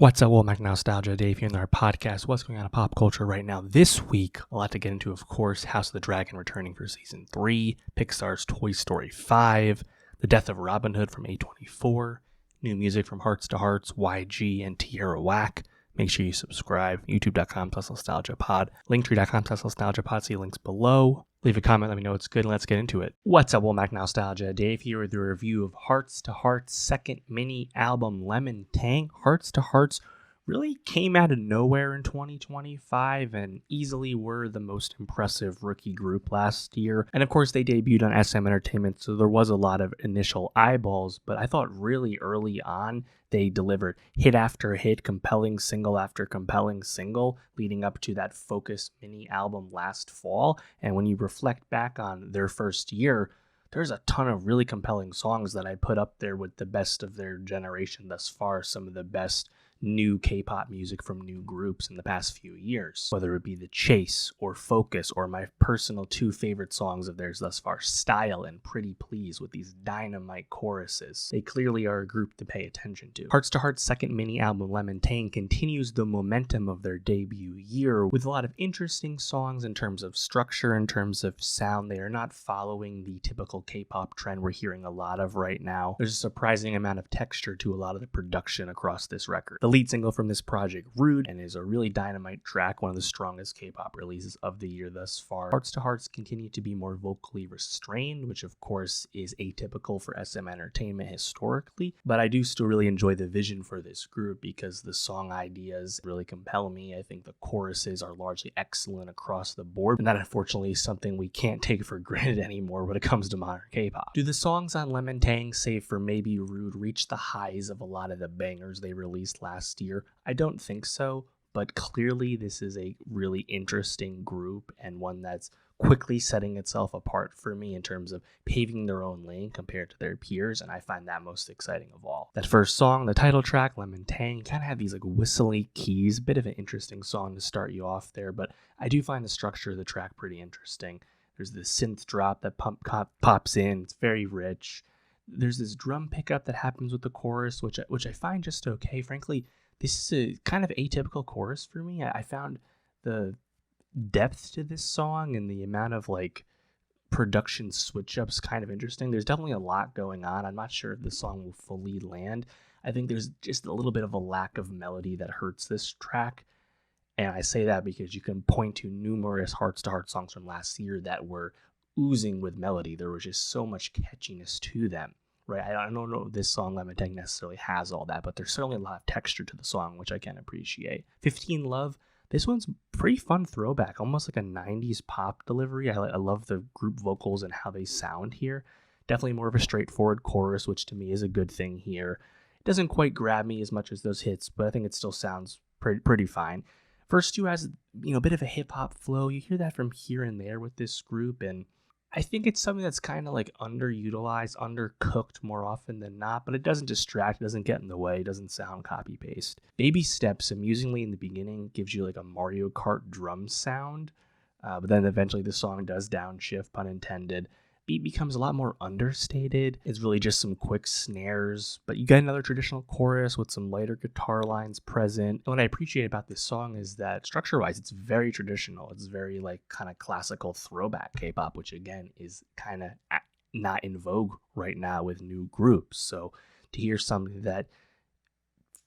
What's up, Womack Nostalgia? Dave here in our podcast. What's going on in pop culture right now? This week, a lot to get into, of course. House of the Dragon returning for season 3, Pixar's Toy Story 5, the death of Robin Hood from A24, new music from Hearts to Hearts, YG, and Tierra Whack. Make sure you subscribe. YouTube.com/nostalgiapod. Linktree.com/nostalgiapod. See links below. Leave a comment, let me know it's good, and let's get into it. What's up, Womack Nostalgia? Dave here with a review of Hearts to Hearts' second mini album, Lemon Tang. Hearts to Hearts really came out of nowhere in 2025 and easily were the most impressive rookie group last year. And of course, they debuted on SM Entertainment, so there was a lot of initial eyeballs, but I thought really early on they delivered hit after hit, compelling single after compelling single, leading up to that Focus mini album last fall. And when you reflect back on their first year, there's a ton of really compelling songs that I put up there with the best of their generation thus far, some of the best new K-pop music from new groups in the past few years, whether it be The Chase or Focus or my personal two favorite songs of theirs thus far, Style and Pretty Please, with these dynamite choruses. They clearly are a group to pay attention to. Hearts to Heart's second mini album, Lemon Tang, continues the momentum of their debut year with a lot of interesting songs in terms of structure, in terms of sound. They are not following the typical K-pop trend we're hearing a lot of right now. There's a surprising amount of texture to a lot of the production across this record. The lead single from this project, Rude, and is a really dynamite track, one of the strongest K-pop releases of the year thus far. Hearts to Hearts continue to be more vocally restrained, which of course is atypical for SM Entertainment historically, but I do still really enjoy the vision for this group because the song ideas really compel me. I think the choruses are largely excellent across the board, and that unfortunately is something we can't take for granted anymore when it comes to modern K-pop. Do the songs on Lemon Tang, save for maybe Rude, reach the highs of a lot of the bangers they released last year? I don't think so, but clearly this is a really interesting group and one that's quickly setting itself apart for me in terms of paving their own lane compared to their peers, and I find that most exciting of all. That first song, the title track, Lemon Tang, kind of had these like whistly keys, bit of an interesting song to start you off there, but I do find the structure of the track pretty interesting. There's this synth drop that pops in, it's very rich. There's this drum pickup that happens with the chorus, which I find just okay. Frankly, this is a kind of atypical chorus for me. I found the depth to this song and the amount of like production switch ups kind of interesting. There's definitely a lot going on. I'm not sure if the song will fully land. I think there's just a little bit of a lack of melody that hurts this track. And I say that because you can point to numerous Hearts to Heart songs from last year that were oozing with melody. There was just so much catchiness to them. Right, I don't know if this song Lemon Tang necessarily has all that, but there's certainly a lot of texture to the song, which I can appreciate. 15 Love, this one's pretty fun throwback, almost like a 90s pop delivery. I love the group vocals and how they sound here. Definitely more of a straightforward chorus, which to me is a good thing here. It doesn't quite grab me as much as those hits, but I think it still sounds pretty fine. Verse 2 has a bit of a hip-hop flow. You hear that from here and there with this group, and I think it's something that's kind of like underutilized, undercooked more often than not, but it doesn't distract, it doesn't get in the way, it doesn't sound copy-paste. Baby Steps, amusingly in the beginning, gives you like a Mario Kart drum sound, but then eventually the song does downshift, pun intended. Beat becomes a lot more understated. It's really just some quick snares, but you get another traditional chorus with some lighter guitar lines present. And what I appreciate about this song is that structure-wise, it's very traditional. It's very like kind of classical throwback K-pop, which again is kind of not in vogue right now with new groups. So to hear something that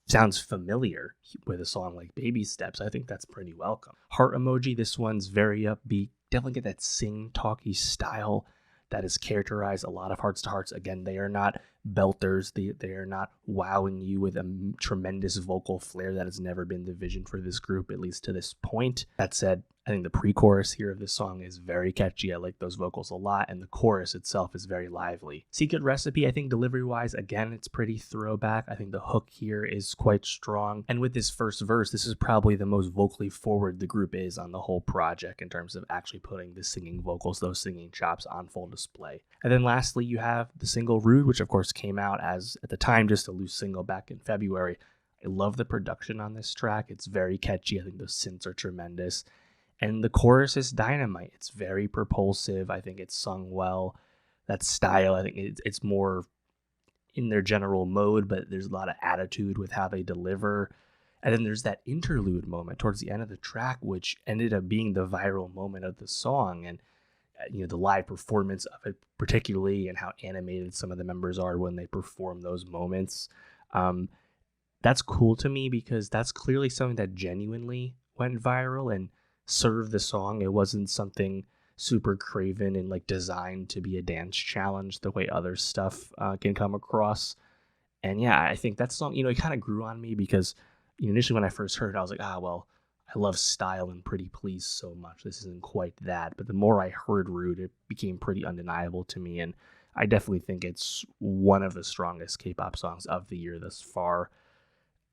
sounds familiar with a song like Baby Steps, I think that's pretty welcome. Heart emoji, this one's very upbeat. Definitely get that sing-talky style that has characterized a lot of Hearts to Hearts. Again, they are not belters. They are not wowing you with a tremendous vocal flair. That has never been the vision for this group, at least to this point. That said, I think the pre-chorus here of this song is very catchy. I like those vocals a lot, and the chorus itself is very lively. Secret Recipe, I think delivery-wise, again, it's pretty throwback. I think the hook here is quite strong. And with this first verse, this is probably the most vocally forward the group is on the whole project in terms of actually putting the singing vocals, those singing chops on full display. And then lastly, you have the single Rude, which of course came out as, at the time, just a loose single back in February. I love the production on this track. It's very catchy. I think those synths are tremendous. And the chorus is dynamite. It's very propulsive. I think it's sung well. That style, I think it's more in their general mode, but there's a lot of attitude with how they deliver. And then there's that interlude moment towards the end of the track, which ended up being the viral moment of the song. And, the live performance of it, particularly, and how animated some of the members are when they perform those moments. That's cool to me because that's clearly something that genuinely went viral and served the song. It wasn't something super craven and like designed to be a dance challenge the way other stuff can come across. And yeah, I think that song, it kind of grew on me because initially when I first heard it, I was like, well, I love Style and Pretty Please so much. This isn't quite that. But the more I heard Rude, it became pretty undeniable to me. And I definitely think it's one of the strongest K-pop songs of the year thus far.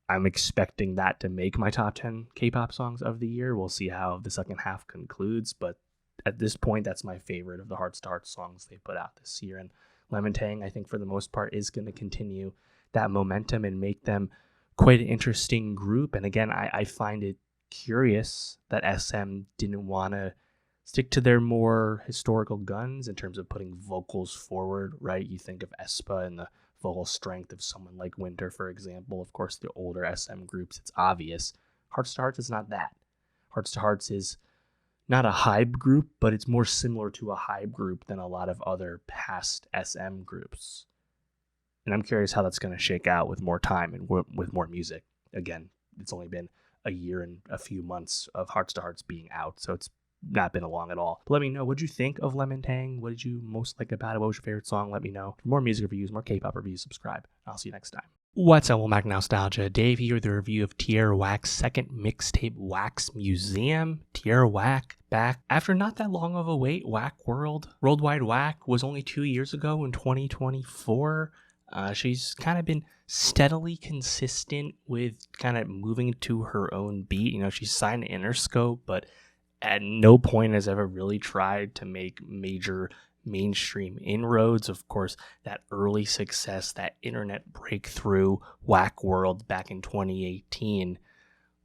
I'm expecting that to make my top 10 K-pop songs of the year. We'll see how the second half concludes. But at this point, that's my favorite of the Hearts to Hearts songs they put out this year. And Lemon Tang, I think for the most part, is going to continue that momentum and make them quite an interesting group. And again, I find it curious that SM didn't want to stick to their more historical guns in terms of putting vocals forward, right? You think of aespa and the vocal strength of someone like Winter, for example. Of course, the older SM groups, it's obvious. Hearts to Hearts is not that. Hearts to Hearts is not a hype group, but it's more similar to a hype group than a lot of other past SM groups. And I'm curious how that's going to shake out with more time and with more music. Again, it's only been a year and a few months of Hearts to Hearts being out, so it's not been long at all. But let me know, what did you think of Lemon Tang? What did you most like about it? What was your favorite song? Let me know. For more music reviews, more K-pop reviews, subscribe. I'll see you next time. What's up, Welcome back Nostalgia. Dave here with a review of Tierra Whack's second mixtape, Wax Museum. Tierra Whack back after not that long of a wait. Worldwide Whack was only 2 years ago in 2024. She's kind of been steadily consistent with kind of moving to her own beat. She's signed to Interscope, but at no point has ever really tried to make major mainstream inroads. Of course, that early success, that internet breakthrough, Whack World back in 2018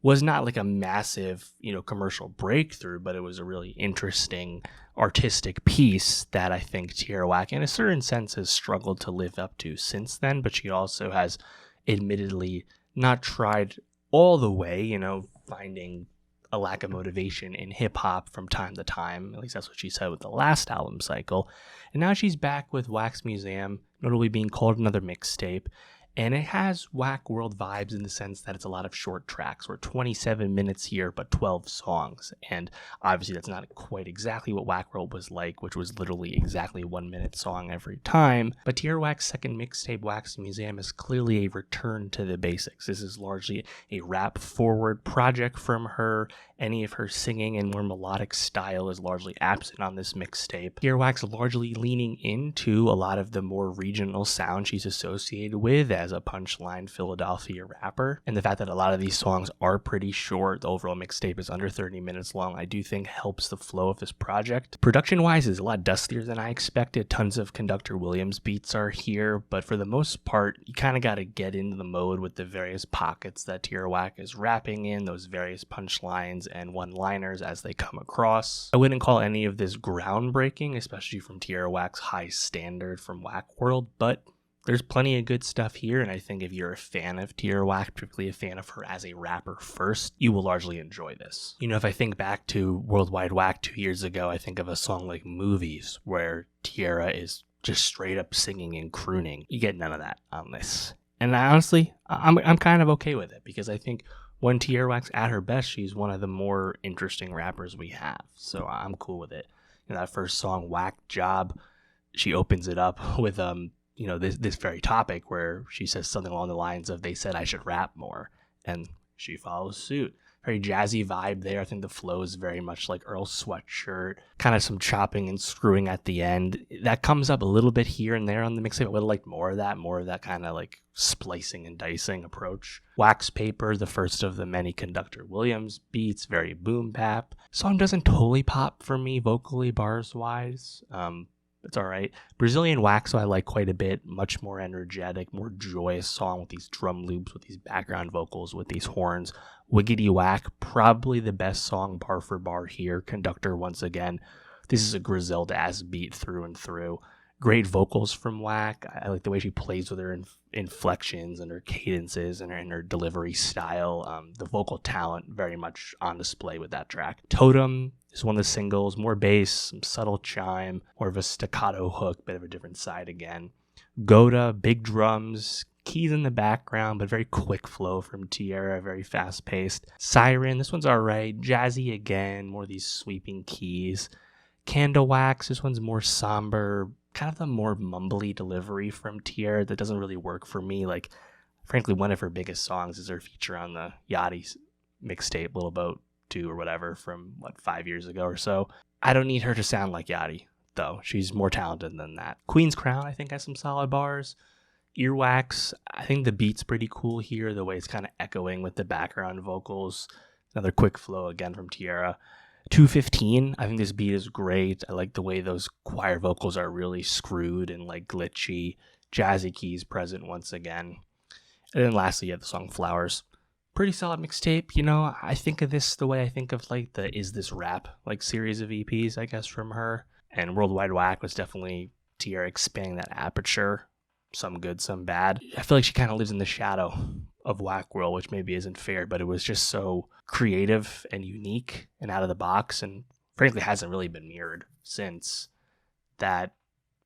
was not like a massive, commercial breakthrough, but it was a really interesting artistic piece that I think Tierra Whack, in a certain sense, has struggled to live up to since then. But she also has admittedly not tried all the way, finding a lack of motivation in hip hop from time to time. At least that's what she said with the last album cycle. And now she's back with Wax Museum, notably being called another mixtape. And it has Whack World vibes in the sense that it's a lot of short tracks. We're 27 minutes here, but 12 songs. And obviously that's not quite exactly what Whack World was like, which was literally exactly 1 minute song every time. But Tierra Whack's second mixtape, Wax Museum, is clearly a return to the basics. This is largely a rap forward project from her. Any of her singing and more melodic style is largely absent on this mixtape. Tierra Whack's largely leaning into a lot of the more regional sound she's associated with as a punchline Philadelphia rapper. And the fact that a lot of these songs are pretty short, the overall mixtape is under 30 minutes long, I do think helps the flow of this project. Production-wise, is a lot dustier than I expected. Tons of Conductor Williams beats are here, but for the most part, you kind of got to get into the mode with the various pockets that Tierra Whack is rapping in, those various punchlines and one-liners as they come across. I wouldn't call any of this groundbreaking, especially from Tierra Whack's high standard from Whack World, but there's plenty of good stuff here, and I think if you're a fan of Tierra Whack, particularly a fan of her as a rapper first, you will largely enjoy this. If I think back to Worldwide Whack 2 years ago, I think of a song like Movies, where Tierra is just straight up singing and crooning. You get none of that on this. And honestly, I'm kind of okay with it, because I think when Tierra Whack's at her best, she's one of the more interesting rappers we have. So I'm cool with it. That first song, Whack Job, she opens it up with this very topic where she says something along the lines of, they said I should rap more, and she follows suit. Very jazzy vibe there. I think the flow is very much like Earl Sweatshirt, kind of some chopping and screwing at the end. That comes up a little bit here and there on the mixtape. I would have liked more of that kind of like splicing and dicing approach. Wax Paper, the first of the many Conductor Williams beats, very boom bap. Song doesn't totally pop for me vocally, bars wise. It's all right. Brazilian Wax, so I like quite a bit. Much more energetic, more joyous song with these drum loops, with these background vocals, with these horns. Wiggity Whack, probably the best song bar for bar here. Conductor, once again, this is a Griselda-ass beat through and through. Great vocals from Whack. I like the way she plays with her inflections and her cadences and her delivery style. The vocal talent very much on display with that track. Totem is one of the singles, more bass, some subtle chime, more of a staccato hook, bit of a different side again. Goda, big drums, keys in the background, but very quick flow from Tierra, very fast paced. Siren, this one's alright, jazzy again, more of these sweeping keys. Candle Wax, this one's more somber, kind of the more mumbly delivery from Tierra that doesn't really work for me. Like, frankly, one of her biggest songs is her feature on the Yachty mixtape, Little Boat 2 or whatever, from 5 years ago or so. I don't need her to sound like Yachty, though. She's more talented than that. Queen's Crown, I think, has some solid bars. Earwax, I think the beat's pretty cool here, the way it's kind of echoing with the background vocals. Another quick flow again from Tierra. 215, I think this beat is great. I like the way those choir vocals are really screwed and glitchy. Jazzy keys present once again. And then lastly, you have the song Flowers. Pretty solid mixtape. I think of this the way I think of the Is This Rap series of EPs, I guess, from her. And Worldwide Whack was definitely Tierra expanding that aperture. Some good, some bad. I feel like she kind of lives in the shadow of Whack World, which maybe isn't fair, but it was just so creative and unique and out of the box, and frankly hasn't really been mirrored since, that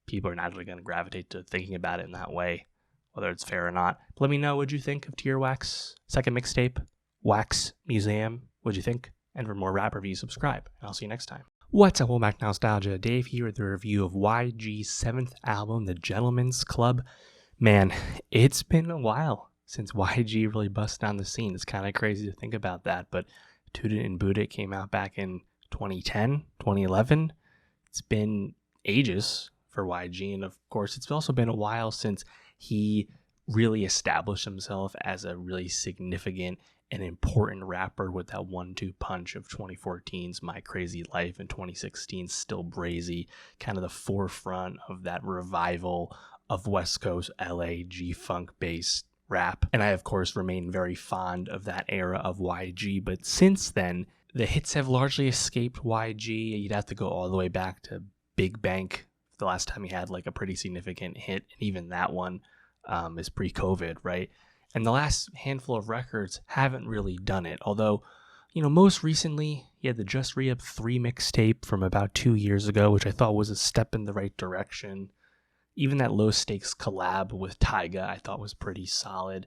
people are naturally going to gravitate to thinking about it in that way, whether it's fair or not. But let me know what you think of Tierra Whack's second mixtape, Wax Museum. What'd you think? And for more rap reviews, subscribe, and I'll see you next time. What's up, Back Nostalgia? Dave here with the review of YG's 7th album, The Gentleman's Club. Man, it's been a while since YG really busted on the scene. It's kind of crazy to think about that, but Toot It and Boot It came out back in 2010, 2011. It's been ages for YG, and of course, it's also been a while since he really established himself as a really significant and important rapper with that 1-2 punch of 2014's My Crazy Life and 2016's Still Brazy, kind of the forefront of that revival of West Coast LA G-Funk based rap. And I, of course, remain very fond of that era of YG, but since then, the hits have largely escaped YG. You'd have to go all the way back to Big Bank, the last time he had a pretty significant hit, and even that one is pre-COVID, right? And the last handful of records haven't really done it. Although, most recently, he had the Just Re-Up 3 mixtape from about 2 years ago, which I thought was a step in the right direction. Even that Low Stakes collab with Tyga, I thought was pretty solid.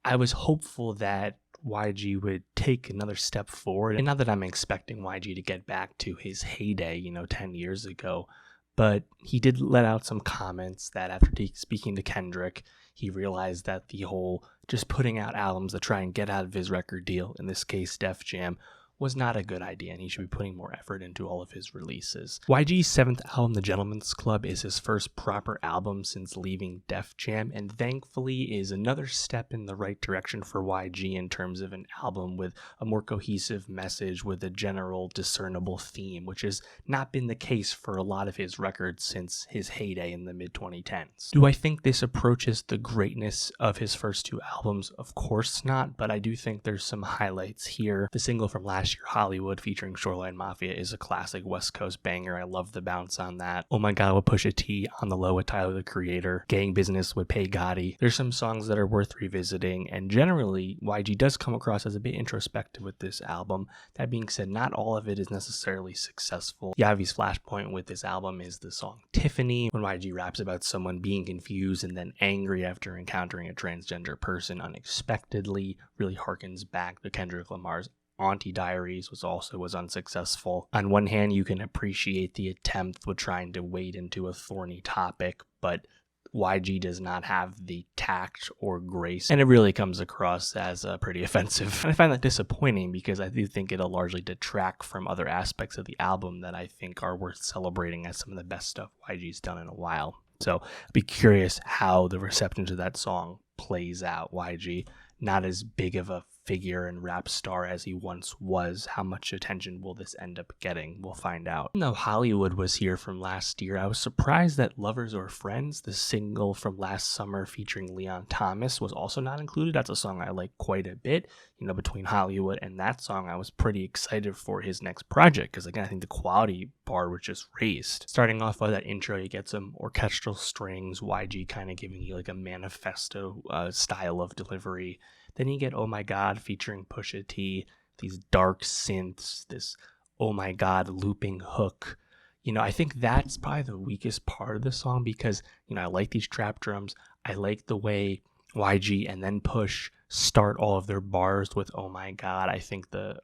I was hopeful that YG would take another step forward. And not that I'm expecting YG to get back to his heyday, 10 years ago. But he did let out some comments that after speaking to Kendrick, he realized that the whole just putting out albums to try and get out of his record deal, in this case Def Jam, was not a good idea, and he should be putting more effort into all of his releases. YG's 7th album, The Gentleman's Club, is his first proper album since leaving Def Jam, and thankfully is another step in the right direction for YG in terms of an album with a more cohesive message with a general discernible theme, which has not been the case for a lot of his records since his heyday in the mid-2010s. Do I think this approaches the greatness of his first 2 albums? Of course not, but I do think there's some highlights here. The single from last year, Hollywood, featuring Shoreline Mafia, is a classic West Coast banger. I love the bounce on that. Oh My God with Pusha T, On the Low with Tyler the Creator, Gang Business with Pay Gotti. There's some songs that are worth revisiting, and generally, YG does come across as a bit introspective with this album. That being said, not all of it is necessarily successful. Yavi's flashpoint with this album is the song Tiffany, when YG raps about someone being confused and then angry after encountering a transgender person unexpectedly. Really harkens back to Kendrick Lamar's Auntie Diaries, was unsuccessful. On one hand, you can appreciate the attempt with trying to wade into a thorny topic, but YG does not have the tact or grace, and it really comes across as pretty offensive. And I find that disappointing because I do think it'll largely detract from other aspects of the album that I think are worth celebrating as some of the best stuff YG's done in a while. So I'd be curious how the reception to that song plays out. YG, not as big of a figure and rap star as he once was. How much attention will this end up getting? We'll find out. Even though Hollywood was here from last year, I was surprised that Lovers or Friends, the single from last summer featuring Leon Thomas, was also not included. That's a song I like quite a bit. You know, between Hollywood and that song, I was pretty excited for his next project because, again, I think the quality bar was just raised. Starting off with that intro, you get some orchestral strings, YG kind of giving you like a manifesto style of delivery. Then you get Oh My God featuring Pusha T, these dark synths, this Oh My God looping hook. You know, I think that's probably the weakest part of the song because, you know, I like these trap drums. I like the way YG and then Push start all of their bars with Oh My God. I think the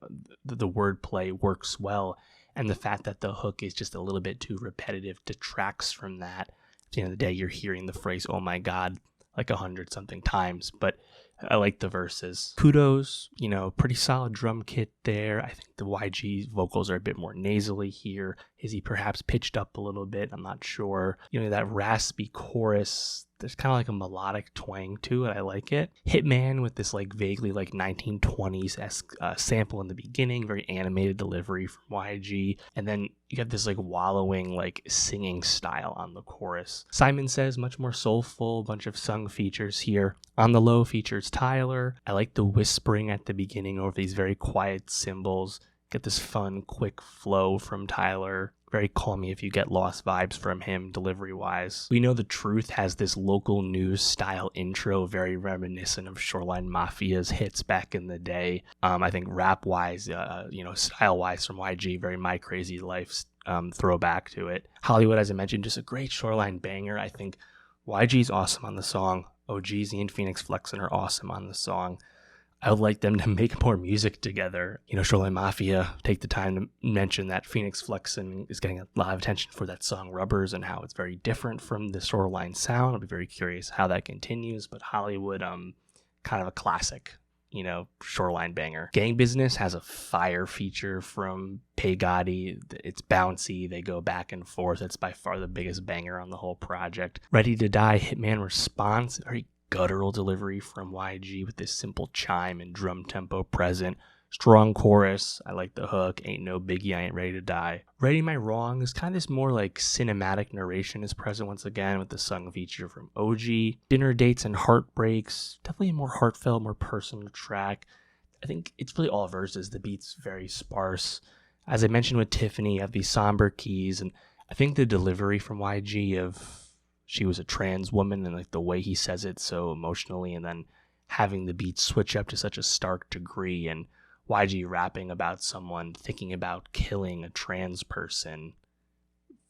wordplay works well. And the fact that the hook is just a little bit too repetitive detracts from that. At the end of the day, you're hearing the phrase Oh My God like 100-something times, but I like the verses. Kudos, you know, pretty solid drum kit there. I think the YG vocals are a bit more nasally here. Is he perhaps pitched up a little bit? I'm not sure. You know, that raspy chorus, there's kind of like a melodic twang to it. I like it. Hitman with this like vaguely like 1920s-esque sample in the beginning, very animated delivery from YG. And then you have this like wallowing like singing style on the chorus. Simon Says, much more soulful, bunch of sung features here. On the Low features Tyler. I like the whispering at the beginning over these very quiet cymbals. Get this fun, quick flow from Tyler. Very Call Me If You Get Lost vibes from him, delivery-wise. We Know the Truth has this local news style intro, very reminiscent of Shoreline Mafia's hits back in the day. I think rap-wise, you know, style-wise from YG, very My Crazy Life throwback to it. Hollywood, as I mentioned, just a great Shoreline banger. I think YG's awesome on the song. OGZ and Phoenix Flexin are awesome on the song. I would like them to make more music together. You know, Shoreline Mafia, take the time to mention that Phoenix Flexin is getting a lot of attention for that song Rubbers and how it's very different from the Shoreline sound. I'll be very curious how that continues, but Hollywood, kind of a classic, you know, Shoreline banger. Gang Business has a fire feature from Pay Gotti. It's bouncy. They go back and forth. It's by far the biggest banger on the whole project. Ready to Die, Hitman Response, very guttural delivery from YG with this simple chime and drum tempo present. Strong chorus. I like the hook. Ain't no biggie, I ain't ready to die. Righting My Wrong is kind of this more like cinematic narration is present once again with the sung feature from OG. Dinner Dates and Heartbreaks. Definitely a more heartfelt, more personal track. I think it's really all verses. The beat's very sparse. As I mentioned with Tiffany, you have these somber keys, and I think the delivery from YG of she was a trans woman and like the way he says it so emotionally, and then having the beat switch up to such a stark degree, and YG rapping about someone thinking about killing a trans person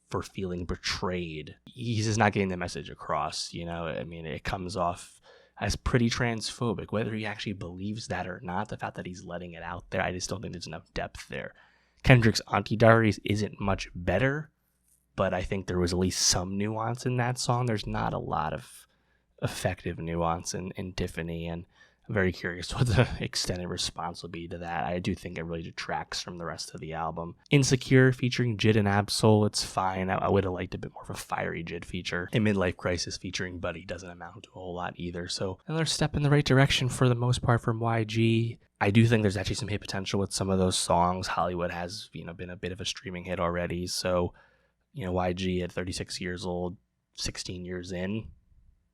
for feeling betrayed. He's just not getting the message across, you know? I mean, it comes off as pretty transphobic, whether he actually believes that or not. The fact that he's letting it out there, I just don't think there's enough depth there. Kendrick's Auntie Diaries isn't much better, but I think there was at least some nuance in that song. There's not a lot of effective nuance in Tiffany, and I'm very curious what the extended response will be to that. I do think it really detracts from the rest of the album. Insecure featuring Jid and Absol, it's fine. I would have liked a bit more of a fiery Jid feature. And Midlife Crisis featuring Buddy doesn't amount to a whole lot either. So another step in the right direction for the most part from YG. I do think there's actually some hit potential with some of those songs. Hollywood has, you know, been a bit of a streaming hit already. So, you know, YG at 36 years old, 16 years in,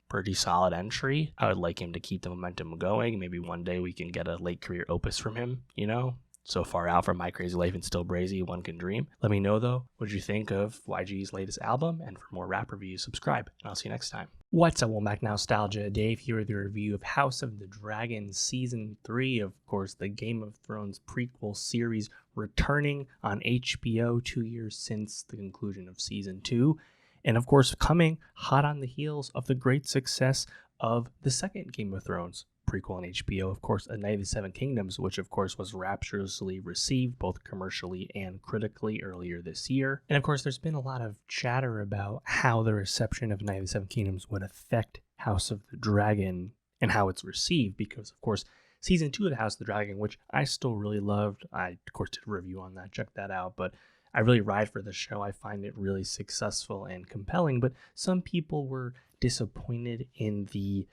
pretty solid entry. I would like him to keep the momentum going. Maybe one day we can get a late career opus from him, you know? So far out from My Crazy Life and Still Brazy, one can dream. Let me know, though, what you think of YG's latest album, and for more rap reviews, subscribe, and I'll see you next time. What's up, Back Nostalgia? Dave here with the review of House of the Dragon Season 3, of course, the Game of Thrones prequel series returning on HBO 2 years since the conclusion of Season 2. And of course, coming hot on the heels of the great success of the second Game of Thrones prequel on HBO, of course, A Night of the Seven Kingdoms, which of course was rapturously received both commercially and critically earlier this year. And of course, there's been a lot of chatter about how the reception of Night of the Seven Kingdoms would affect House of the Dragon and how it's received, because of course, Season 2 of the House of the Dragon, which I still really loved, I of course did a review on that, check that out, but I really ride for the show. I find it really successful and compelling, but some people were disappointed in the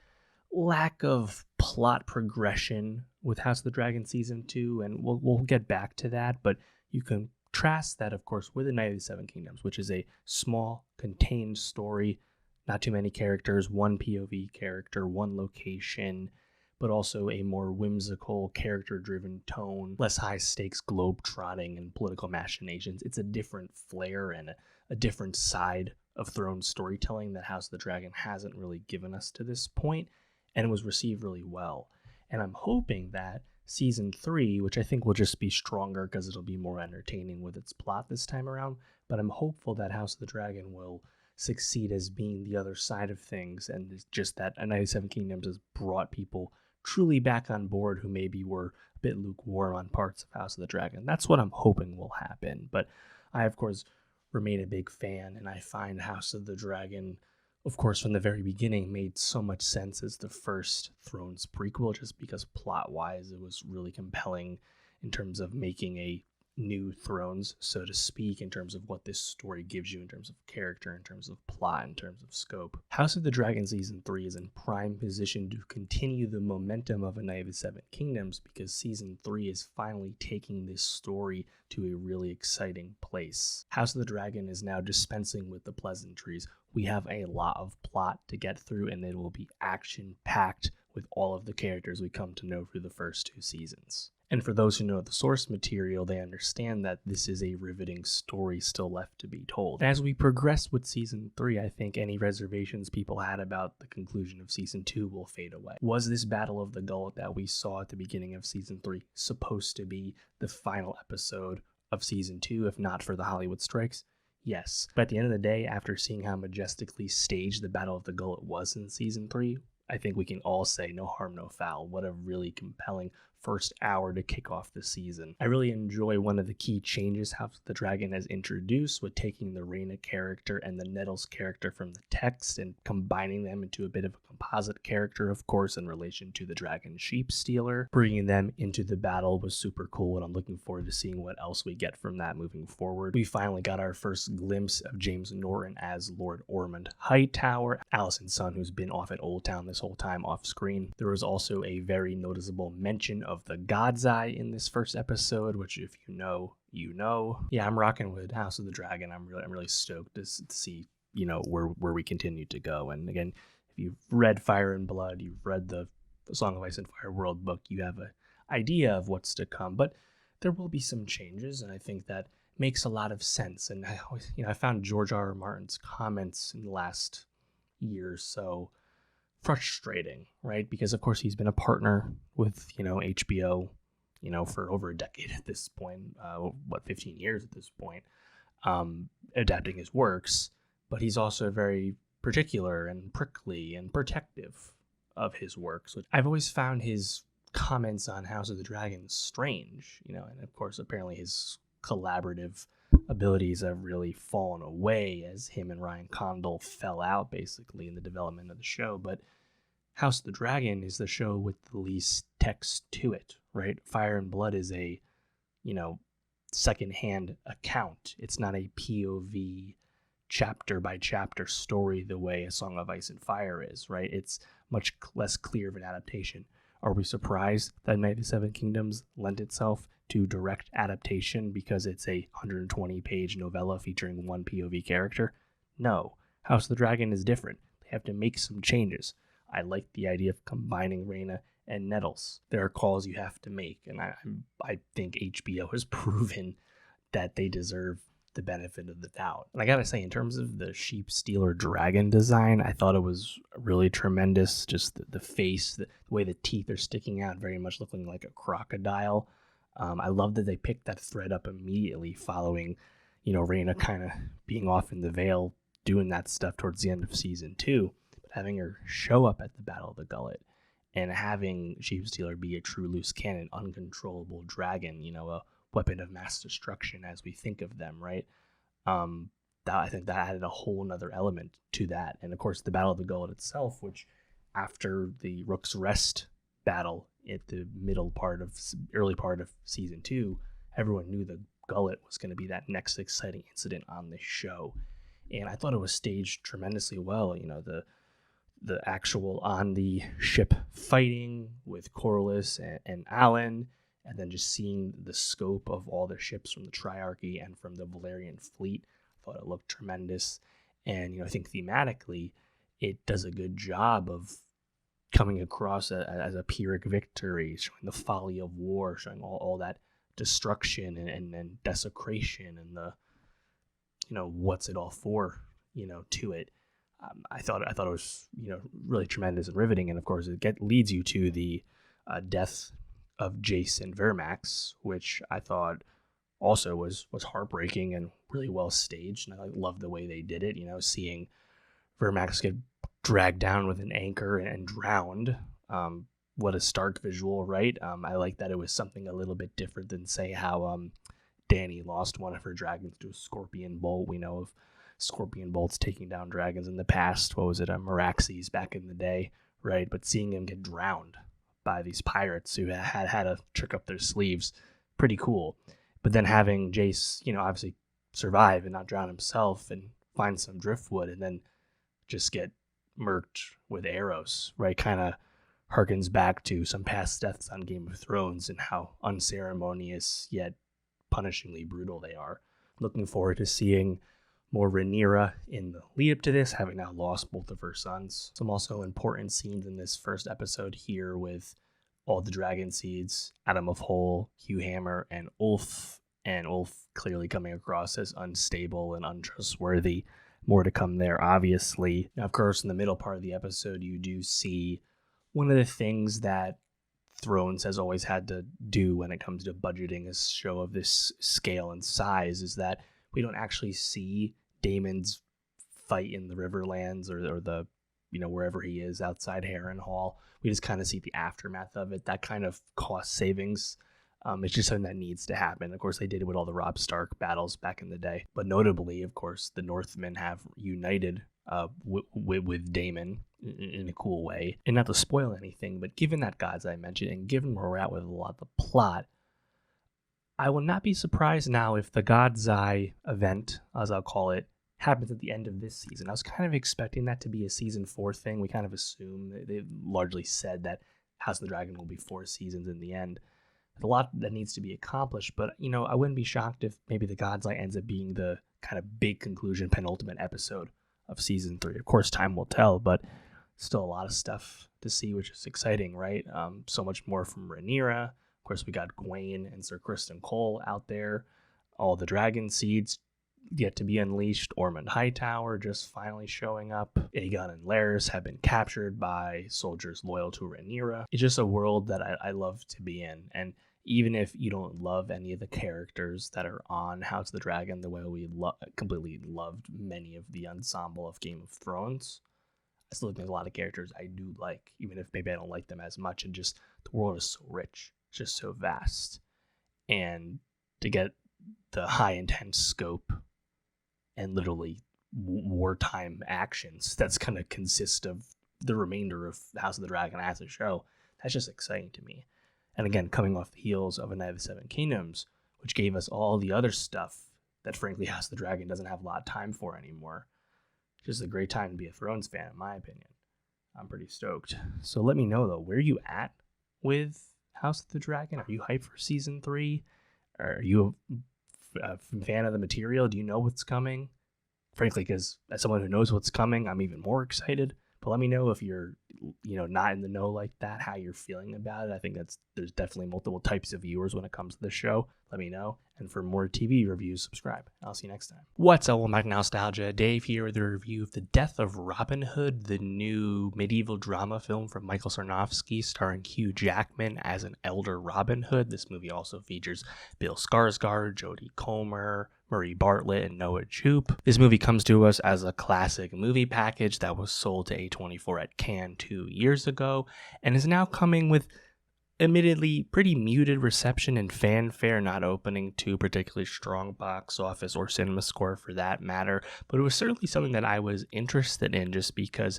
lack of plot progression with House of the Dragon Season 2, and we'll get back to that, but you can contrast that, of course, with The Night of the Seven Kingdoms, which is a small, contained story, not too many characters, one POV character, one location, but also a more whimsical, character-driven tone, less high-stakes globe-trotting and political machinations. It's a different flair and a different side of Thrones storytelling that House of the Dragon hasn't really given us to this point, and was received really well. And I'm hoping that Season 3, which I think will just be stronger because it'll be more entertaining with its plot this time around, but I'm hopeful that House of the Dragon will succeed as being the other side of things, and it's just that A Night of the Seven Kingdoms has brought people truly back on board who maybe were a bit lukewarm on parts of House of the Dragon. That's what I'm hoping will happen. But I, of course, remain a big fan, and I find House of the Dragon, of course, from the very beginning, made so much sense as the first Thrones prequel, just because plot-wise it was really compelling in terms of making a new Thrones, so to speak, in terms of what this story gives you in terms of character, in terms of plot, in terms of scope. House of the Dragon Season 3 is in prime position to continue the momentum of A Night of the Seven Kingdoms, because Season 3 is finally taking this story to a really exciting place. House of the Dragon is now dispensing with the pleasantries. We have a lot of plot to get through, and it will be action-packed with all of the characters we come to know through the first 2 seasons. And for those who know the source material, they understand that this is a riveting story still left to be told. As we progress with Season 3, I think any reservations people had about the conclusion of Season 2 will fade away. Was this Battle of the Gullet that we saw at the beginning of Season 3 supposed to be the final episode of Season 2, if not for the Hollywood strikes? Yes. But at the end of the day, after seeing how majestically staged the Battle of the Gullet was in Season 3, I think we can all say no harm, no foul. What a really compelling first hour to kick off the season. I really enjoy one of the key changes House of the Dragon has introduced with taking the Rhaena character and the Nettles character from the text and combining them into a bit of a composite character, of course, in relation to the Dragon Sheep Stealer. Bringing them into the battle was super cool, and I'm looking forward to seeing what else we get from that moving forward. We finally got our first glimpse of James Norton as Lord Ormond Hightower, Alicent's son, who's been off at Old Town this whole time off screen. There was also a very noticeable mention of the God's Eye in this first episode, which if you know, you know. Yeah, I'm rocking with House of the Dragon. I'm really stoked to see, where we continue to go. And again, if you've read Fire and Blood, you've read the Song of Ice and Fire World book, you have an idea of what's to come. But there will be some changes, and I think that makes a lot of sense. And I found George R. R. Martin's comments in the last year or so frustrating, right? Because of course he's been a partner with HBO for over a decade at this point, 15 years at this point, adapting his works, but he's also very particular and prickly and protective of his works, which I've always found his comments on House of the Dragon strange, and of course apparently his collaborative abilities have really fallen away as him and Ryan Condal fell out basically in the development of the show. But House of the Dragon is the show with the least text to it, right? Fire and Blood is a, secondhand account. It's not a POV chapter by chapter story the way A Song of Ice and Fire is, right? It's much less clear of an adaptation. Are we surprised that Night of the Seven Kingdoms lent itself to direct adaptation because it's a 120-page novella featuring one POV character? No. House of the Dragon is different. They have to make some changes. I like the idea of combining Rhaena and Nettles. There are calls you have to make, and I think HBO has proven that they deserve the benefit of the doubt. And I gotta say, in terms of the Sheep Stealer dragon design, I thought it was really tremendous. Just the face, the way the teeth are sticking out, very much looking like a crocodile. I love that they picked that thread up immediately following, Rhaena kind of being off in the Vale, doing that stuff towards the end of season 2. But having her show up at the Battle of the Gullet and having Sheep Stealer be a true loose cannon, uncontrollable dragon, a weapon of mass destruction as we think of them, right? I think that added a whole nother element to that. And of course, the Battle of the Gullet itself, which after the Rook's Rest battle at the early part of season 2, everyone knew the Gullet was going to be that next exciting incident on the show. And I thought it was staged tremendously well. the actual on the ship fighting with Corlys and Alan, and then just seeing the scope of all the ships from the Triarchy and from the Valerian fleet. I thought it looked tremendous. And, I think thematically, it does a good job of coming across as a Pyrrhic victory, showing the folly of war, showing all that destruction and desecration and the, what's it all for, to it. I thought it was, really tremendous and riveting. And of course, it leads you to the death of Jason Vermax, which I thought also was heartbreaking and really well staged. And I love the way they did it, seeing Vermax get dragged down with an anchor and drowned. What a stark visual, right? I like that it was something a little bit different than, say, how Dany lost one of her dragons to a scorpion bolt. We know of scorpion bolts taking down dragons in the past. What was it? Meraxes back in the day, right? But seeing him get drowned by these pirates who had a trick up their sleeves, pretty cool. But then having Jace, obviously survive and not drown himself and find some driftwood and then just get murked with arrows, right? Kind of harkens back to some past deaths on Game of Thrones and how unceremonious yet punishingly brutal they are. Looking forward to seeing more Rhaenyra in the lead up to this, having now lost both of her sons. Some also important scenes in this first episode here with all the dragon seeds, Adam of Hole, Hugh Hammer, and Ulf clearly coming across as unstable and untrustworthy. More to come there, obviously. Now, of course, in the middle part of the episode, you do see one of the things that Thrones has always had to do when it comes to budgeting a show of this scale and size is that we don't actually see Daemon's fight in the Riverlands or the, wherever he is outside Harrenhal. We just kind of see the aftermath of it. That kind of cost savings. It's just something that needs to happen. Of course, they did it with all the Robb Stark battles back in the day. But notably, of course, the Northmen have united with Daemon in a cool way. And not to spoil anything, but given that gods I mentioned, and given where we're at with a lot of the plot, I will not be surprised now if the God's Eye event, as I'll call it, happens at the end of this season. I was kind of expecting that to be a season 4 thing. We kind of assume they largely said that House of the Dragon will be 4 seasons in the end. There's a lot that needs to be accomplished, but I wouldn't be shocked if maybe the God's Eye ends up being the kind of big conclusion, penultimate episode of season 3. Of course, time will tell, but still a lot of stuff to see, which is exciting, right? So much more from Rhaenyra. Of course, we got Gwaine and Sir Criston Cole out there. All the dragon seeds yet to be unleashed. Ormond Hightower just finally showing up. Aegon and Larys have been captured by soldiers loyal to Rhaenyra. It's just a world that I love to be in. And even if you don't love any of the characters that are on House of the Dragon the way we completely loved many of the ensemble of Game of Thrones, I still think there's a lot of characters I do like, even if maybe I don't like them as much. And just the world is so rich, it's just so vast. And to get the high intense scope and literally wartime actions that's going to consist of the remainder of House of the Dragon as a show, that's just exciting to me. And again, coming off the heels of A Knight of the Seven Kingdoms, which gave us all the other stuff that frankly House of the Dragon doesn't have a lot of time for anymore. Just a great time to be a Thrones fan, in my opinion. I'm pretty stoked. So let me know, though, where are you at with House of the Dragon? Are you hyped for season 3? Are you a fan of the material? Do you know what's coming? Frankly, because as someone who knows what's coming, I'm even more excited. But let me know if you're, not in the know like that, how you're feeling about it. I think there's definitely multiple types of viewers when it comes to the show. Let me know. And for more TV reviews, subscribe. I'll see you next time. What's up, welcome back to Nostalgia. Dave here with a review of The Death of Robin Hood, the new medieval drama film from Michael Sarnofsky starring Hugh Jackman as an elder Robin Hood. This movie also features Bill Skarsgård, Jodie Comer, Murray Bartlett, and Noah Jupe. This movie comes to us as a classic movie package that was sold to A24 at Cannes 2 years ago and is now coming with admittedly pretty muted reception and fanfare, not opening to particularly strong box office or cinema score for that matter, but it was certainly something that I was interested in just because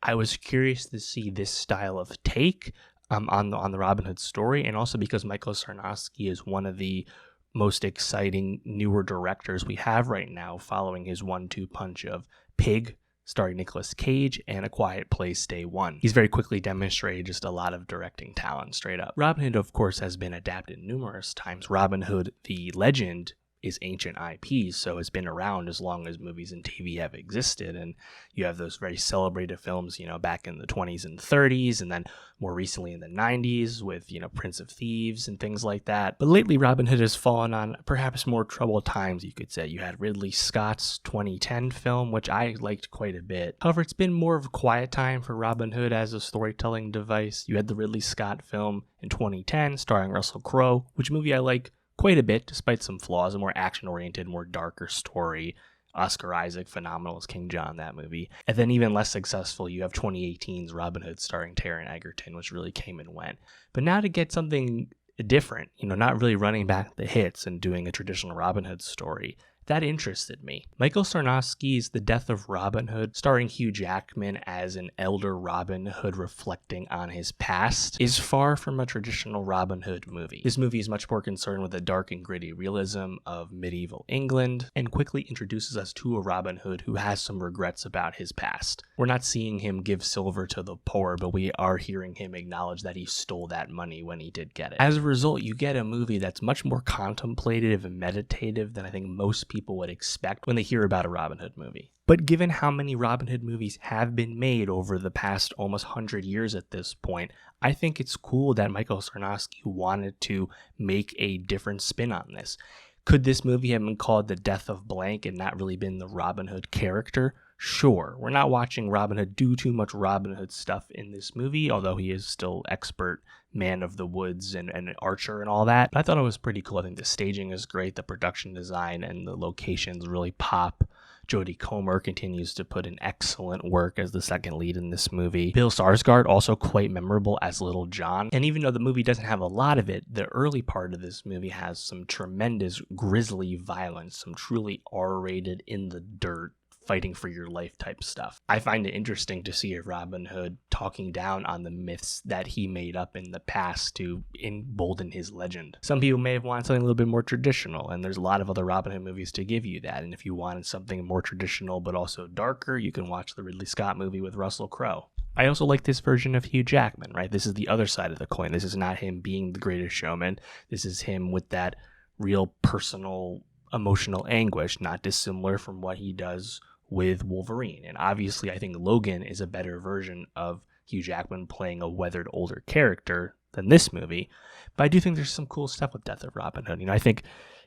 I was curious to see this style of take on the Robin Hood story, and also because Michael Sarnofsky is one of the most exciting newer directors we have right now following his 1-2 punch of Pig starring Nicolas Cage, and A Quiet Place Day One. He's very quickly demonstrated just a lot of directing talent straight up. Robin Hood, of course, has been adapted numerous times. Robin Hood, the legend, is ancient IP, so it's been around as long as movies and TV have existed. And you have those very celebrated films, back in the 20s and 30s, and then more recently in the 90s with, Prince of Thieves and things like that. But lately, Robin Hood has fallen on perhaps more troubled times, you could say. You had Ridley Scott's 2010 film, which I liked quite a bit. However, it's been more of a quiet time for Robin Hood as a storytelling device. You had the Ridley Scott film in 2010 starring Russell Crowe, which movie I like quite a bit, despite some flaws. A more action-oriented, more darker story. Oscar Isaac, phenomenal as King John, that movie. And then even less successful, you have 2018's Robin Hood starring Taron Egerton, which really came and went. But now to get something different, not really running back the hits and doing a traditional Robin Hood story, that interested me. Michael Sarnowski's The Death of Robin Hood, starring Hugh Jackman as an elder Robin Hood reflecting on his past, is far from a traditional Robin Hood movie. This movie is much more concerned with the dark and gritty realism of medieval England, and quickly introduces us to a Robin Hood who has some regrets about his past. We're not seeing him give silver to the poor, but we are hearing him acknowledge that he stole that money when he did get it. As a result, you get a movie that's much more contemplative and meditative than I think most people would expect when they hear about a Robin Hood movie. But given how many Robin Hood movies have been made over the past almost 100 years at this point, I think it's cool that Michael Sarnowski wanted to make a different spin on this. Could this movie have been called The Death of Blank and not really been the Robin Hood character? Sure, we're not watching Robin Hood do too much Robin Hood stuff in this movie, although he is still expert man of the woods and an archer and all that. But I thought it was pretty cool. I think the staging is great, the production design and the locations really pop. Jodie Comer continues to put in excellent work as the second lead in this movie. Bill Skarsgård also quite memorable as Little John. And even though the movie doesn't have a lot of it, the early part of this movie has some tremendous grisly violence, some truly R-rated in the dirt, fighting for your life type stuff. I find it interesting to see a Robin Hood talking down on the myths that he made up in the past to embolden his legend. Some people may have wanted something a little bit more traditional, and there's a lot of other Robin Hood movies to give you that. And if you wanted something more traditional but also darker, you can watch the Ridley Scott movie with Russell Crowe. I also like this version of Hugh Jackman, right? This is the other side of the coin. This is not him being the greatest showman. This is him with that real personal, emotional anguish, not dissimilar from what he does with Wolverine. And obviously, I think Logan is a better version of Hugh Jackman playing a weathered older character than this movie. But I do think there's some cool stuff with Death of Robin Hood. I think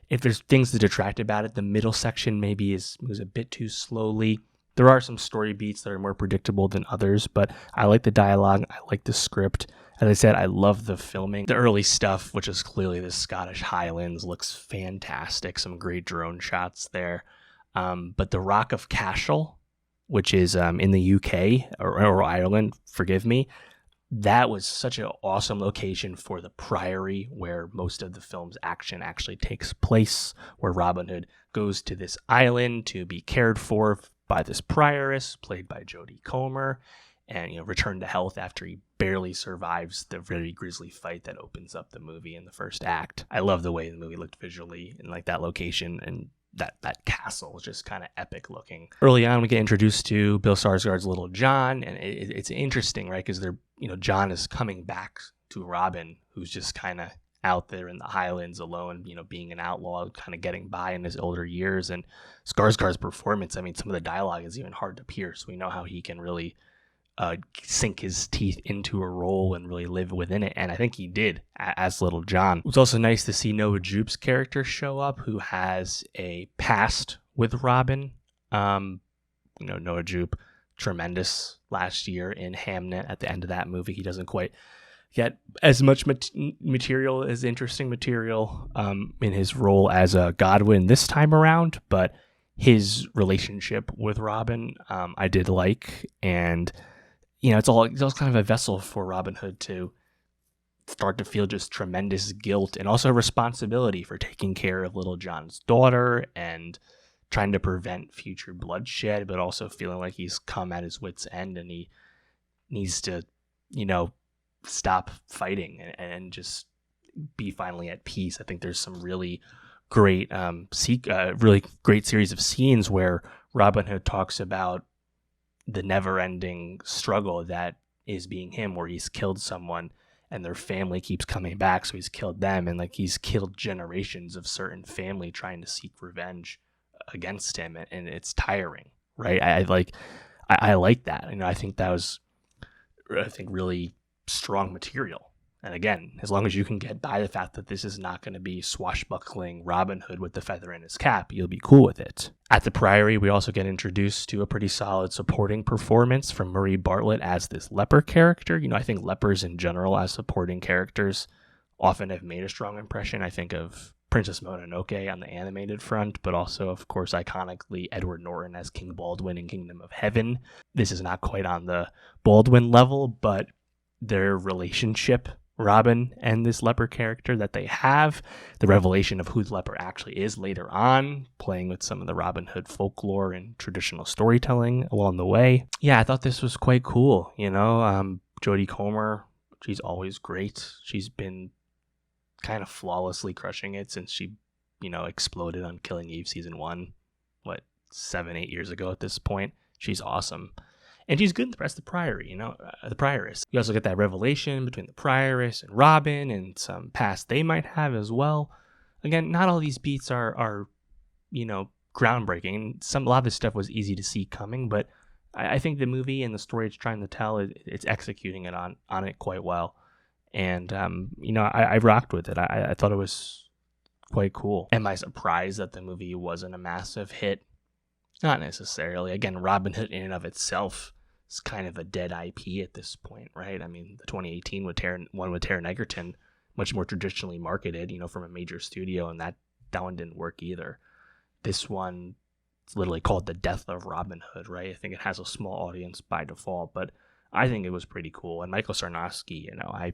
if there's things to detract about it, the middle section maybe moves a bit too slowly. There are some story beats that are more predictable than others, but I like the dialogue. I like the script. As I said, I love the filming. The early stuff, which is clearly the Scottish Highlands, looks fantastic. Some great drone shots there. But the Rock of Cashel, which is in the UK or Ireland, forgive me, that was such an awesome location for the Priory, where most of the film's action actually takes place, where Robin Hood goes to this island to be cared for by this prioress, played by Jodie Comer, and return to health after he barely survives the very grisly fight that opens up the movie in the first act. I love the way the movie looked visually in like that location, and that castle is just kind of epic looking. Early on, we get introduced to Bill Skarsgård's Little John, and it's interesting, right? Because John is coming back to Robin, who's just kind of out there in the Highlands alone, being an outlaw, kind of getting by in his older years. And Skarsgård's performance, I mean, some of the dialogue is even hard to pierce. We know how he can really sink his teeth into a role and really live within it, and I think he did as Little John. It was also nice to see Noah Jupe's character show up, who has a past with Robin. Noah Jupe, tremendous last year in Hamnet. At the end of that movie, he doesn't quite get as much material as interesting material in his role as Godwin this time around, but his relationship with Robin I did like, and it's all kind of a vessel for Robin Hood to start to feel just tremendous guilt and also responsibility for taking care of Little John's daughter and trying to prevent future bloodshed, but also feeling like he's come at his wit's end and he needs to, stop fighting and just be finally at peace. I think there's some really great, really great series of scenes where Robin Hood talks about the never-ending struggle that is being him, where he's killed someone and their family keeps coming back, so he's killed them, and like he's killed generations of certain family trying to seek revenge against him, and it's tiring, right? I like that. I think that was, really strong material. And again, as long as you can get by the fact that this is not going to be swashbuckling Robin Hood with the feather in his cap, you'll be cool with it. At the Priory, we also get introduced to a pretty solid supporting performance from Marie Bartlett as this leper character. I think lepers in general as supporting characters often have made a strong impression. I think of Princess Mononoke on the animated front, but also, of course, iconically Edward Norton as King Baldwin in Kingdom of Heaven. This is not quite on the Baldwin level, but their relationship, Robin and this leper character that they have, the revelation of who the leper actually is later on, playing with some of the Robin Hood folklore and traditional storytelling along the way. Yeah, I thought this was quite cool. Jodie Comer, she's always great. She's been kind of flawlessly crushing it since she, exploded on Killing Eve season 1, 7-8 years ago at this point. She's awesome. And she's good in the rest of the Priory, the Prioress. You also get that revelation between the Prioress and Robin and some past they might have as well. Again, not all these beats are groundbreaking. A lot of this stuff was easy to see coming, but I think the movie and the story it's trying to tell, it's executing it on it quite well. And, I rocked with it. I thought it was quite cool. Am I surprised that the movie wasn't a massive hit? Not necessarily. Again, Robin Hood in and of itself is kind of a dead IP at this point, right? I mean, the 2018 one with Taron Egerton, much more traditionally marketed, from a major studio, and that one didn't work either. This one, it's literally called The Death of Robin Hood, right? I think it has a small audience by default, but I think it was pretty cool. And Michael Sarnowski, I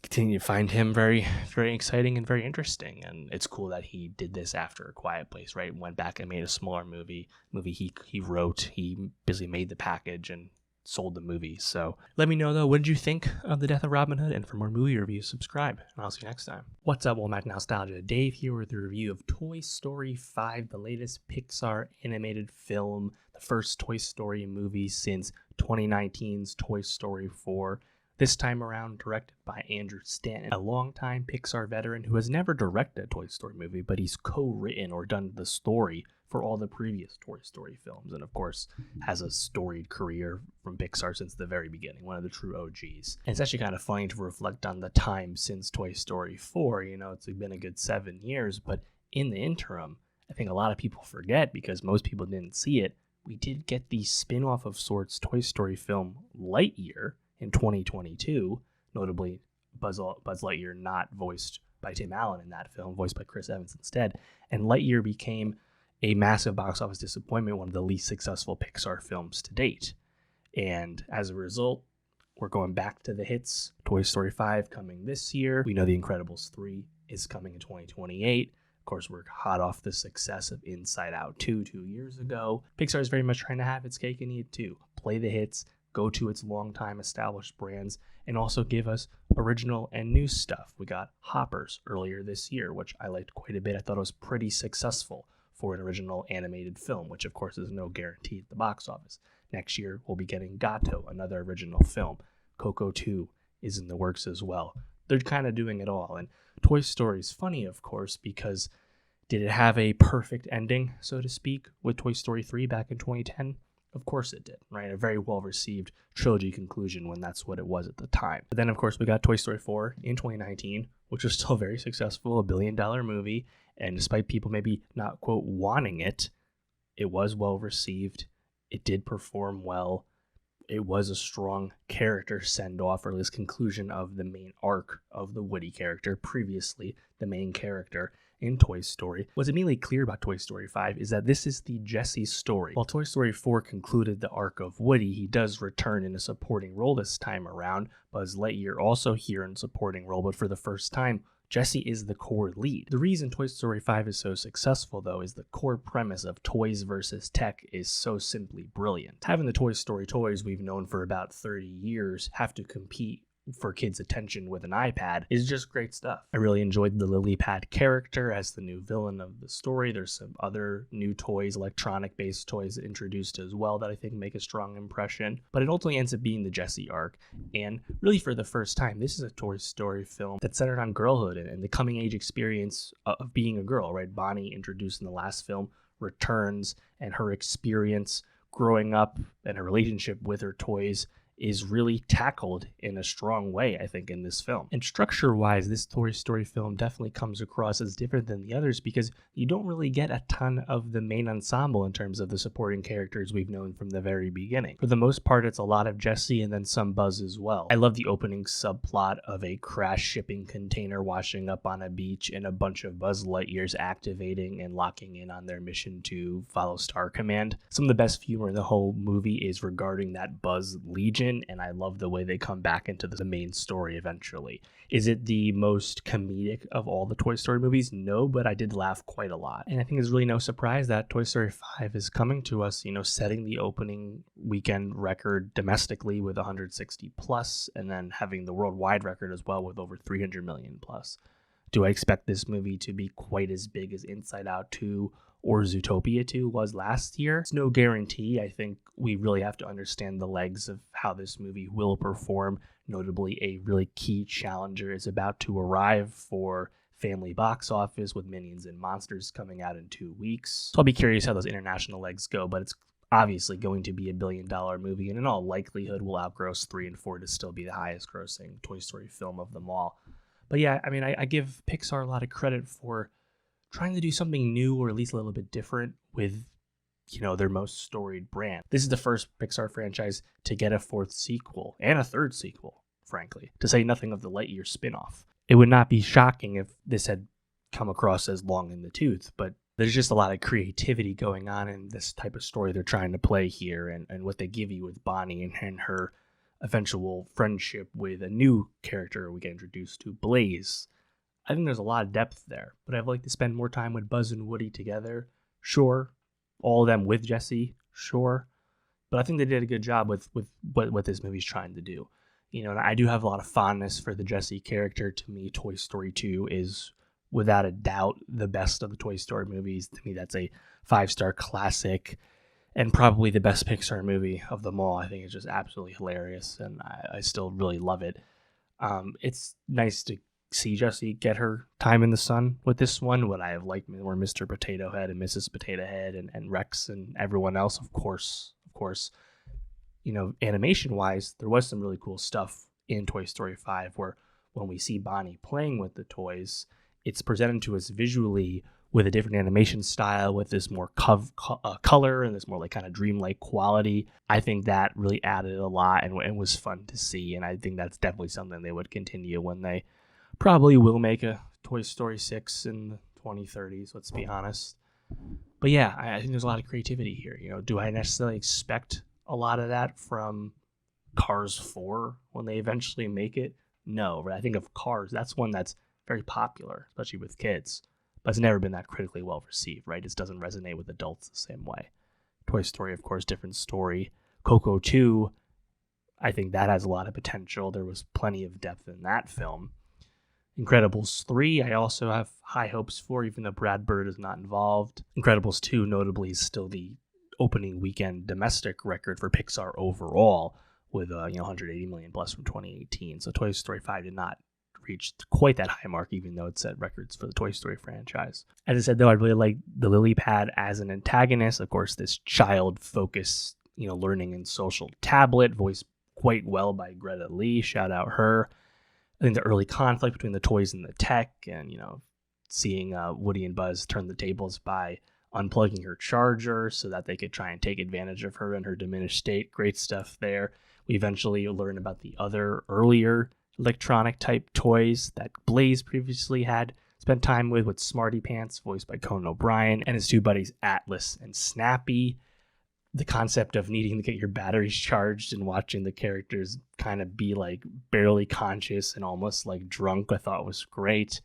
continue to find him very, very exciting and very interesting. And it's cool that he did this after A Quiet Place, right? Went back and made a smaller movie he wrote. He basically made the package and sold the movie. So let me know, though, what did you think of The Death of Robin Hood? And for more movie reviews, subscribe. And I'll see you next time. What's up, Walmart Nostalgia? Dave here with a review of Toy Story 5, the latest Pixar animated film, the first Toy Story movie since 2019's Toy Story 4. This time around directed by Andrew Stanton, a longtime Pixar veteran who has never directed a Toy Story movie, but he's co-written or done the story for all the previous Toy Story films, and of course has a storied career from Pixar since the very beginning, one of the true OGs. And it's actually kind of funny to reflect on the time since Toy Story 4. It's been a good 7 years, but in the interim, I think a lot of people forget, because most people didn't see it, we did get the spin-off of sorts Toy Story film Lightyear in 2022, notably Buzz Lightyear not voiced by Tim Allen in that film, voiced by Chris Evans instead. And Lightyear became a massive box office disappointment, one of the least successful Pixar films to date. And as a result, we're going back to the hits. Toy Story 5 coming this year. We know The Incredibles 3 is coming in 2028. Of course, we're hot off the success of Inside Out 2 years ago. Pixar is very much trying to have its cake and eat it too. Play the hits, go to its long-time established brands, and also give us original and new stuff. We got Hoppers earlier this year, which I liked quite a bit. I thought it was pretty successful for an original animated film, which of course is no guarantee at the box office. Next year, we'll be getting Gato, another original film. Coco 2 is in the works as well. They're kind of doing it all. And Toy Story is funny, of course, because did it have a perfect ending, so to speak, with Toy Story 3 back in 2010? Of course it did, right? A very well-received trilogy conclusion when that's what it was at the time. But then, of course, we got Toy Story 4 in 2019, which was still very successful, a billion-dollar movie. And despite people maybe not, quote, wanting it, it was well-received. It did perform well. It was a strong character send-off, or at least conclusion of the main arc of the Woody character, previously the main character in Toy Story. What's immediately clear about Toy Story 5 is that this is the Jesse story. While Toy Story 4 concluded the arc of Woody, he does return in a supporting role this time around. Buzz Lightyear also here in a supporting role, but for the first time, Jesse is the core lead. The reason Toy Story 5 is so successful, though, is the core premise of toys versus tech is so simply brilliant. Having the Toy Story toys we've known for about 30 years have to compete for kids' attention with an iPad is just great stuff. I really enjoyed the lily pad character as the new villain of the story. There's some other new toys, electronic-based toys introduced as well that I think make a strong impression. But it ultimately ends up being the Jessie arc. And really for the first time, this is a Toy Story film that's centered on girlhood and the coming age experience of being a girl, right? Bonnie, introduced in the last film, returns, and her experience growing up and her relationship with her toys is really tackled in a strong way, I think, in this film. And structure-wise, this Toy Story film definitely comes across as different than the others because you don't really get a ton of the main ensemble in terms of the supporting characters we've known from the very beginning. For the most part, it's a lot of Jessie and then some Buzz as well. I love the opening subplot of a crash shipping container washing up on a beach and a bunch of Buzz Lightyears activating and locking in on their mission to follow Star Command. Some of the best humor in the whole movie is regarding that Buzz Legion, and I love the way they come back into the main story eventually. Is it the most comedic of all the Toy Story movies? No, but I did laugh quite a lot. And I think it's really no surprise that Toy Story 5 is coming to us, setting the opening weekend record domestically with 160 plus, and then having the worldwide record as well with over 300 million plus. Do I expect this movie to be quite as big as Inside Out 2 or Zootopia 2 was last year? It's no guarantee. I think we really have to understand the legs of how this movie will perform. Notably, a really key challenger is about to arrive for family box office with Minions and Monsters coming out in 2 weeks. So I'll be curious how those international legs go, but it's obviously going to be $1 billion movie, and in all likelihood will outgross 3 and 4 to still be the highest grossing Toy Story film of them all. But yeah, I mean, I give Pixar a lot of credit for trying to do something new or at least a little bit different with, their most storied brand. This is the first Pixar franchise to get a 4th sequel and a 3rd sequel, frankly, to say nothing of the Lightyear spin-off. It would not be shocking if this had come across as long in the tooth, but there's just a lot of creativity going on in this type of story they're trying to play here, and what they give you with Bonnie and her eventual friendship with a new character we get introduced to, Blaze. I think there's a lot of depth there, but I'd like to spend more time with Buzz and Woody together. Sure. All of them with Jessie. Sure. But I think they did a good job with what this movie's trying to do. And I do have a lot of fondness for the Jessie character. To me, Toy Story 2 is without a doubt the best of the Toy Story movies. To me, that's a 5-star classic and probably the best Pixar movie of them all. I think it's just absolutely hilarious, and I still really love it. It's nice to see Jessie get her time in the sun with this one. What I have liked more Mr. Potato Head and Mrs. Potato Head and Rex and everyone else, of course, animation wise, there was some really cool stuff in Toy Story 5 where when we see Bonnie playing with the toys, it's presented to us visually with a different animation style, with this more color and this more like kind of dreamlike quality. I think that really added a lot and was fun to see. And I think that's definitely something they would continue when they probably will make a Toy Story 6 in the 2030s, let's be honest. But yeah, I think there's a lot of creativity here. Do I necessarily expect a lot of that from Cars 4 when they eventually make it? No, but I think of Cars, that's one that's very popular, especially with kids, but it's never been that critically well received, right? It doesn't resonate with adults the same way. Toy Story, of course, different story. Coco 2, I think that has a lot of potential. There was plenty of depth in that film. Incredibles 3, I also have high hopes for, even though Brad Bird is not involved. Incredibles 2, notably, is still the opening weekend domestic record for Pixar overall, with 180 million plus from 2018. So Toy Story 5 did not reach quite that high mark, even though it set records for the Toy Story franchise. As I said, though, I really like the lily pad as an antagonist. Of course, this child-focused, learning and social tablet, voiced quite well by Greta Lee. Shout out her. I think the early conflict between the toys and the tech, and seeing Woody and Buzz turn the tables by unplugging her charger so that they could try and take advantage of her in her diminished state. Great stuff there. We eventually learn about the other earlier electronic type toys that Blaze previously had spent time with Smarty Pants, voiced by Conan O'Brien, and his two buddies Atlas and Snappy. The concept of needing to get your batteries charged and watching the characters kind of be like barely conscious and almost like drunk, I thought was great.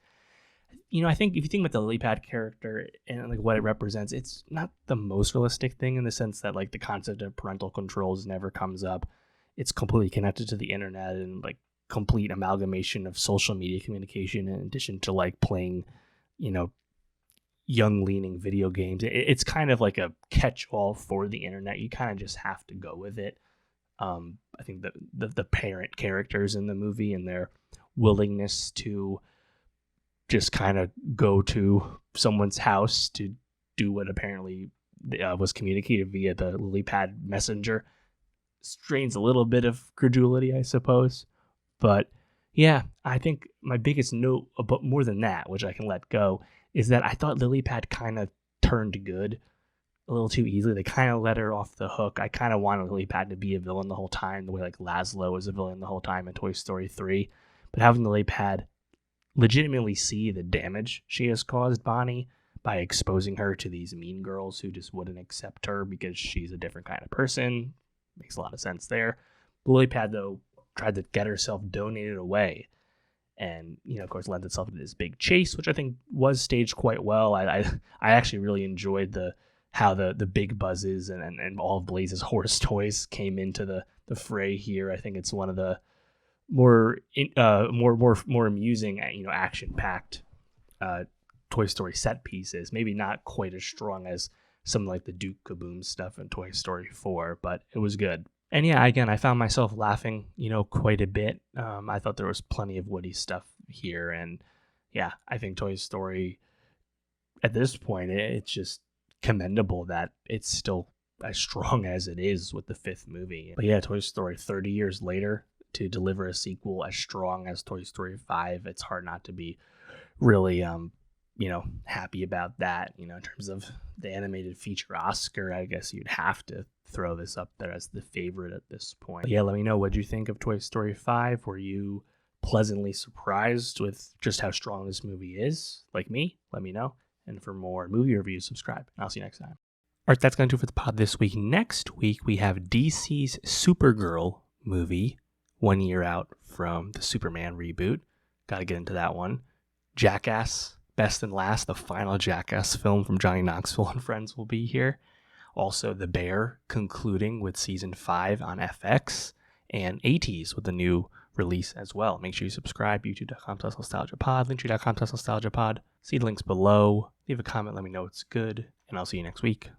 I think if you think about the lily pad character and like what it represents, it's not the most realistic thing in the sense that like the concept of parental controls never comes up. It's completely connected to the internet, and like complete amalgamation of social media communication in addition to like playing, young leaning video games. It's kind of like a catch-all for the internet. You kind of just have to go with it. I think the parent characters in the movie and their willingness to just kind of go to someone's house to do what apparently was communicated via the lily pad messenger strains a little bit of credulity, I suppose. But yeah, I think my biggest note about more than that, which I can let go, is that I thought lily pad kind of turned good a little too easily. They kind of let her off the hook. I kind of wanted lily pad to be a villain the whole time, the way like Laszlo was a villain the whole time in Toy Story 3. But having lily pad legitimately see the damage she has caused Bonnie by exposing her to these mean girls who just wouldn't accept her because she's a different kind of person. Makes a lot of sense there. Lily pad, though, tried to get herself donated away. And, of course, lent itself to this big chase, which I think was staged quite well. I actually really enjoyed how the Big Buzzes and all of Blaze's horse toys came into the fray here. I think it's one of the more amusing, action-packed Toy Story set pieces. Maybe not quite as strong as some like the Duke Kaboom stuff in Toy Story 4, but it was good. And yeah, again, I found myself laughing, quite a bit. I thought there was plenty of Woody stuff here. And yeah, I think Toy Story, at this point, it's just commendable that it's still as strong as it is with the fifth movie. But yeah, Toy Story 30 years later to deliver a sequel as strong as Toy Story 5, it's hard not to be really, happy about that. In terms of the animated feature Oscar, I guess you'd have to throw this up there as the favorite at this point. But yeah, let me know, what you think of Toy Story 5? Were you pleasantly surprised with just how strong this movie is? Like me? Let me know. And for more movie reviews, subscribe. And I'll see you next time. All right, that's going to do it for the pod this week. Next week, we have DC's Supergirl movie, 1 year out from the Superman reboot. Got to get into that one. Jackass, Best and Last, the final Jackass film from Johnny Knoxville and Friends will be here. Also, The Bear concluding with season 5 on FX, and 80s with a new release as well. Make sure you subscribe, youtube.com/nostalgiapod, linktree.com/nostalgiapod. See the links below. Leave a comment, let me know it's good, and I'll see you next week.